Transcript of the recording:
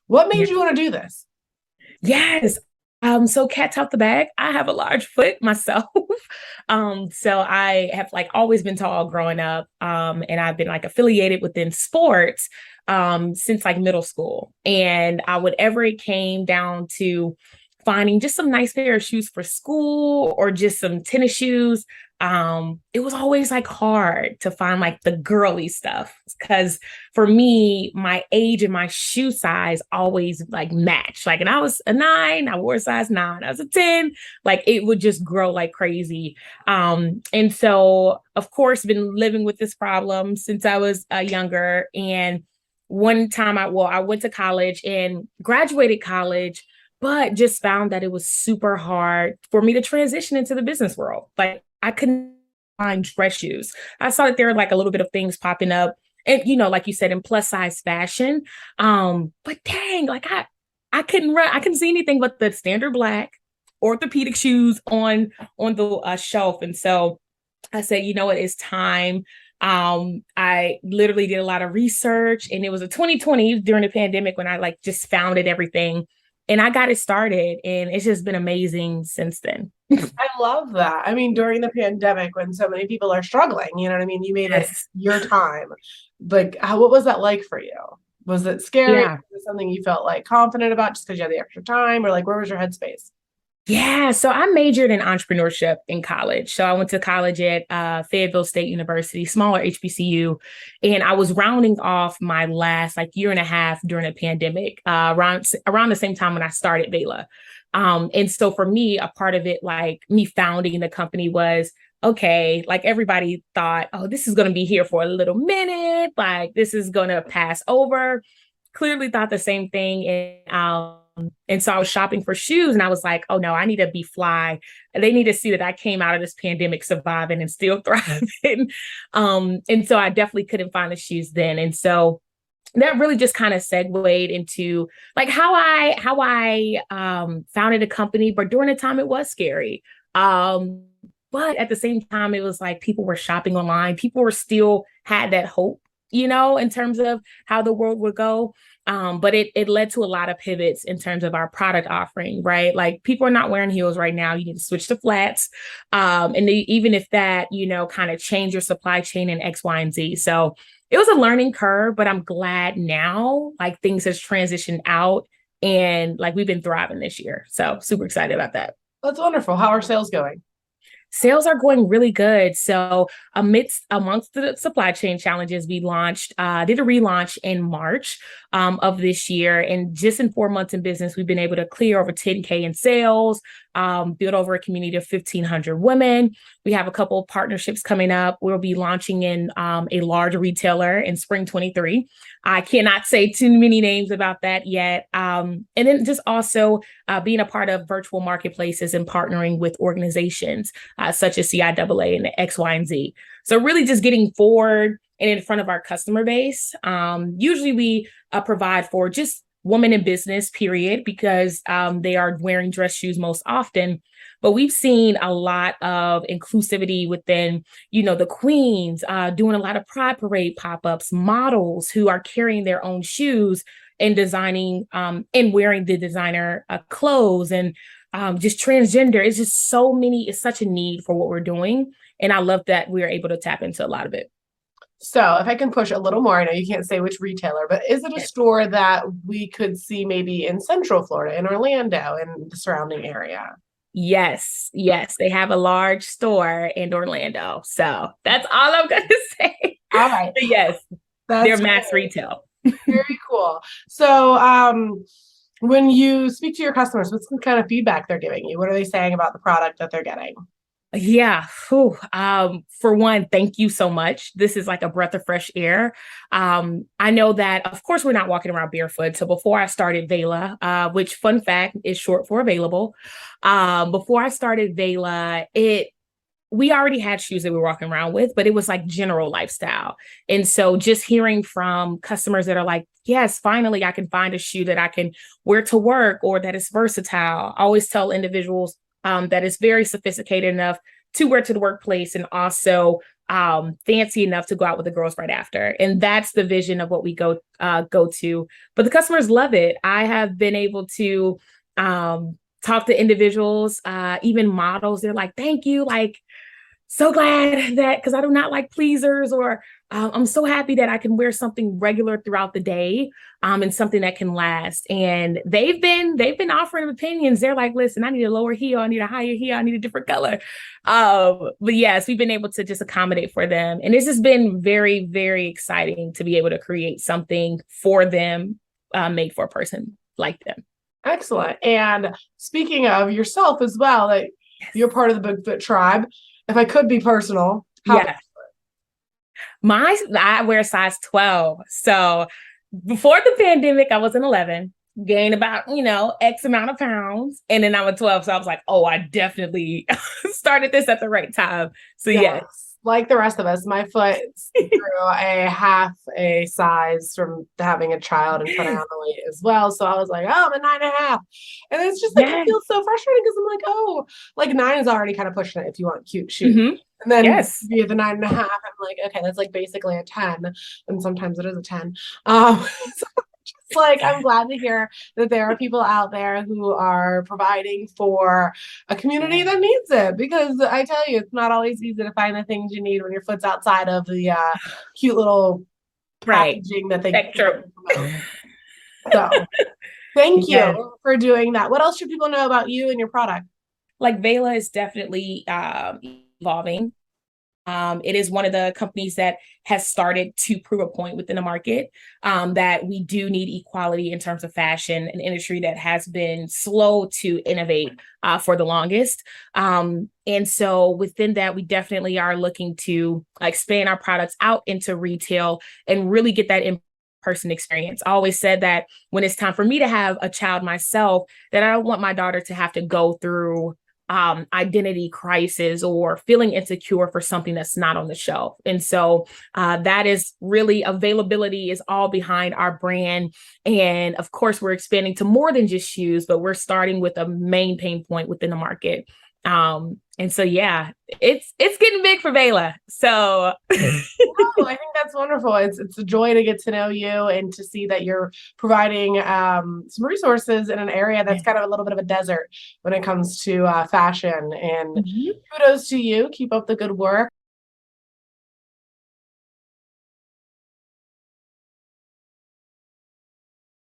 What Yeah. made you want to do this? Yes. So cat's out the bag. I have a large foot myself. So I have like always been tall growing up. And I've been like affiliated within sports since like middle school. And whenever it came down to finding just some nice pair of shoes for school or just some tennis shoes, it was always like hard to find like the girly stuff because for me, my age and my shoe size always like match. Like, and I was a 9, I wore a size 9. I was a 10, like it would just grow like crazy. And so, of course, been living with this problem since I was younger. And one time, I went to college and graduated college, but just found that it was super hard for me to transition into the business world. Like, I couldn't find dress shoes. I saw that there were like a little bit of things popping up and like you said, in plus size fashion. But dang, like I couldn't see anything but the standard black orthopedic shoes on the shelf. And so I said, you know what, it's time. I literally did a lot of research, and it was a 2020 during the pandemic when I like just founded everything and I got it started, and it's just been amazing since then. I love that. I mean, during the pandemic when so many people are struggling, you know what I mean? You made it Yes. your time. Like, what was that like for you? Was it scary? Yeah. Was it something you felt like confident about just because you had the extra time? Or like, where was your headspace? Yeah, so I majored in entrepreneurship in college. So I went to college at Fayetteville State University, smaller HBCU, and I was rounding off my last like year and a half during the pandemic, around the same time when I started Vela. And so for me, a part of it, like me founding the company, was okay. Like everybody thought, oh, this is going to be here for a little minute, like this is going to pass over. Clearly thought the same thing, and so I was shopping for shoes and I was like, oh no, I need to be fly. They need to see that I came out of this pandemic surviving and still thriving. And so I definitely couldn't find the shoes then. And so that really just kind of segued into like how I founded a company, but during the time it was scary. But at the same time, it was like people were shopping online. People were still had that hope, in terms of how the world would go. But it led to a lot of pivots in terms of our product offering, right? Like people are not wearing heels right now. You need to switch to flats. And even if that, kind of change your supply chain in X, Y, and Z. So it was a learning curve, but I'm glad now, like things has transitioned out and like we've been thriving this year. So super excited about that. That's wonderful. How are sales going? Sales are going really good. So amongst the supply chain challenges, we did a relaunch in March of this year. And just in 4 months in business, we've been able to clear over 10K in sales, build over a community of 1,500 women. We have a couple of partnerships coming up. We'll be launching in a large retailer in spring 23. I cannot say too many names about that yet. And then just also being a part of virtual marketplaces and partnering with organizations such as CIAA and the X, Y, and Z. So really just getting forward and in front of our customer base. Usually we provide for just women in business, period, because they are wearing dress shoes most often. But we've seen a lot of inclusivity within, the queens, doing a lot of Pride Parade pop-ups, models who are carrying their own shoes and designing and wearing the designer clothes, and just transgender. It's such a need for what we're doing. And I love that we're able to tap into a lot of it. So, if I can push a little more, I know you can't say which retailer, but is it a store that we could see maybe in Central Florida, in Orlando, and the surrounding area? Yes, yes, they have a large store in Orlando. So that's all I'm going to say. All right. But yes, they're That's mass great. retail. Very cool. So, when you speak to your customers, what's the kind of feedback they're giving you? What are they saying about the product that they're getting? Yeah. Whew. For one, thank you so much. This is like a breath of fresh air. I know that, of course, we're not walking around barefoot. So before I started Vela, which fun fact is short for available, before I started Vela, we already had shoes that we were walking around with, but it was like general lifestyle. And so just hearing from customers that are like, yes, finally, I can find a shoe that I can wear to work or that is versatile. I always tell individuals that is very sophisticated enough to wear to the workplace and also fancy enough to go out with the girls right after. And that's the vision of what we go to. But the customers love it. I have been able to talk to individuals, even models. They're like, thank you. Like, so glad that, because I do not like pleasers, or I'm so happy that I can wear something regular throughout the day, and something that can last. And they've been offering opinions. They're like, listen, I need a lower heel, I need a higher heel, I need a different color. But yes, we've been able to just accommodate for them, and this has been very, very exciting to be able to create something for them, made for a person like them. Excellent. And speaking of yourself as well, like you're part of the Bigfoot tribe. If I could be personal, Yeah. I wear a size 12. So before the pandemic, I was an 11, gained about, X amount of pounds. And then I'm a 12. So I was like, oh, I definitely started this at the right time. So yes. Like the rest of us, my foot grew a half a size from having a child and putting on the weight as well. So I was like, oh, I'm a 9.5. And it's just like, it feels so frustrating because I'm like, oh, like 9 is already kind of pushing it if you want cute shoes. Mm-hmm. And then be at the 9.5, I'm like, okay, that's like basically a 10. And sometimes it is a 10. So just like, I'm glad to hear that there are people out there who are providing for a community that needs it, because I tell you, it's not always easy to find the things you need when your foot's outside of the cute little packaging that they promote. So thank you for doing that. What else should people know about you and your product? Like Vela is definitely evolving. It is one of the companies that has started to prove a point within the market, that we do need equality in terms of fashion, an industry that has been slow to innovate for the longest. And so within that, we definitely are looking to expand our products out into retail and really get that in-person experience. I always said that when it's time for me to have a child myself, that I don't want my daughter to have to go through identity crisis or feeling insecure for something that's not on the shelf. And so that is really, availability is all behind our brand. And of course, we're expanding to more than just shoes, but we're starting with a main pain point within the market. And so, yeah, it's getting big for Vela. So I think that's wonderful. It's a joy to get to know you and to see that you're providing some resources in an area that's kind of a little bit of a desert when it comes to fashion. And kudos to you. Keep up the good work.